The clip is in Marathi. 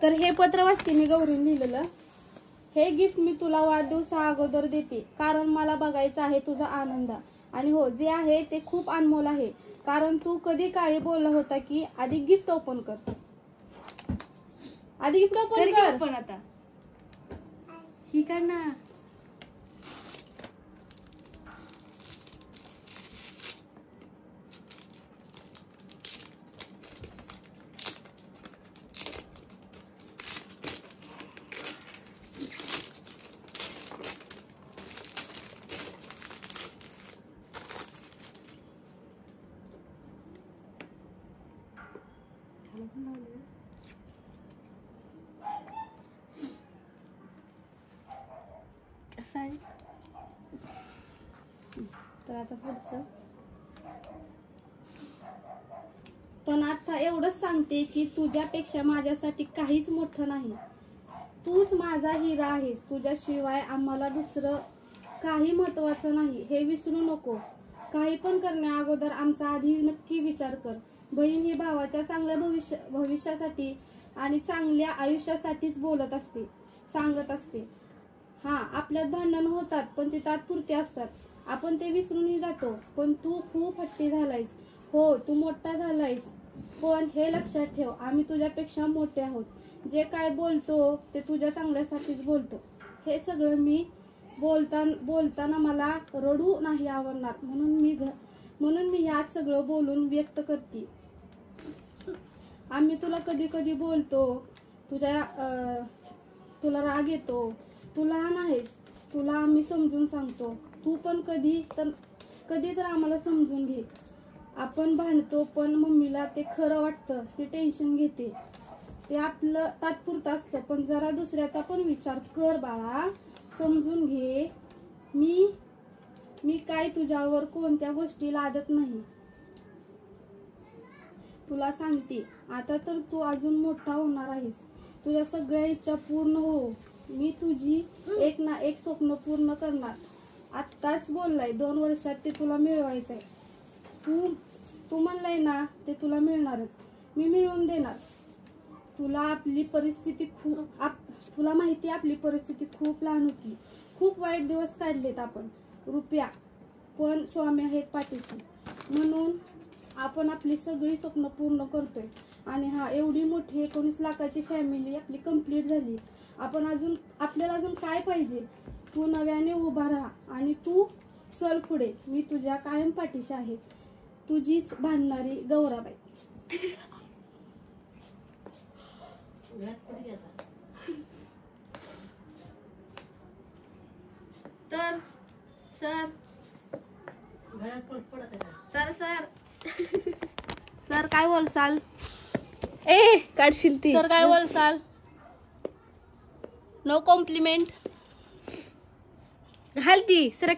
तर हे पत्र वाचते मी गौरीने लिहिलेलं. हे गिफ्ट मी तुला वाढदिवसा अगोदर देते कारण मला बघायचा आहे तुझा आनंद. आणि हो, जे आहे ते खूप अनमोल आहे कारण तू कधी काळी बोलला होता की आधी गिफ्ट ओपन कर, आधी गिफ्ट ओपन कर. पण आता ही कर ना. कसं आहे तर आता पुढचं. पण आता एवढंच सांगते की तुझ्यापेक्षा माझ्यासाठी काहीच मोठं नाही. तूच माझा हिरा आहेस. तुझ्याशिवाय आम्हाला दुसरं काही महत्वाचं नाही हे विसरू नको. काही पण करण्या अगोदर आमचा आधी नक्की विचार कर. बहीण ही भावाच्या चांगल्या भविष्यासाठी आणि चांगल्या आयुष्यासाठीच बोलत असते, सांगत असते. हा, आपल्यात भांडण होतात पण ते तात्पुरते असतात. आपण ते विसरूनही जातो. पण तू खूप हट्टी झालायस. हो, तू मोठा झालायस. पण हे लक्षात ठेव, आम्ही तुझ्यापेक्षा मोठे आहोत. जे काय बोलतो ते तुझ्या चांगल्यासाठीच बोलतो. हे सगळं मी बोलताना मला रडू नाही आवडणार म्हणून मी यात सगळं बोलून व्यक्त करते. आम्ही तुला कधी कधी बोलतो, तुला राग येतो. तू लहान आहेस, तुला आम्ही समजून सांगतो. तू पण कधी तर आम्हाला समजून घे. आपण भांडतो पण मम्मीला ते खरं वाटतं. ती टेन्शन घेते. ते आपलं तात्पुरतं असतं. पण जरा दुसऱ्याचा पण विचार कर बाळा, समजून घे. मी काय तुझ्यावर कोणत्या गोष्टी लादत नाही. तुला सांगते, आता तर तू अजून मोठा होणार आहेस. तुझ्या सगळ्या इच्छा पूर्ण हो. मी तुझी एक ना एक स्वप्न पूर्ण करणार. आत्ताच बोललाय 2 वर्षात ते तुला मिळवायचंय. तू म्हणलाय ना, ते तुला मिळणारच. मी मिळवून देणार. तुला माहिती आपली परिस्थिती खूप लहान होती. खूप वाईट दिवस काढलेत आपण रुपया, पण स्वामी आहेत पाठीशी. म्हणून आपण आपली सगळी स्वप्न पूर्ण करतोय. आणि हा, एवढी मोठी 19 लाखाची फॅमिली आपली कंप्लीट झाली. आपल्याला अजून काय पाहिजे. तू नव्याने उभा राहा आणि तू चल पुढे. मी तुझ्या कायम पाठीशी आहे. तुझीच भांडणारी गौराबाई. तर सर काय बोलसाल? काढशील ती सर काय बोलसाल? No complement. घाल ती सरक.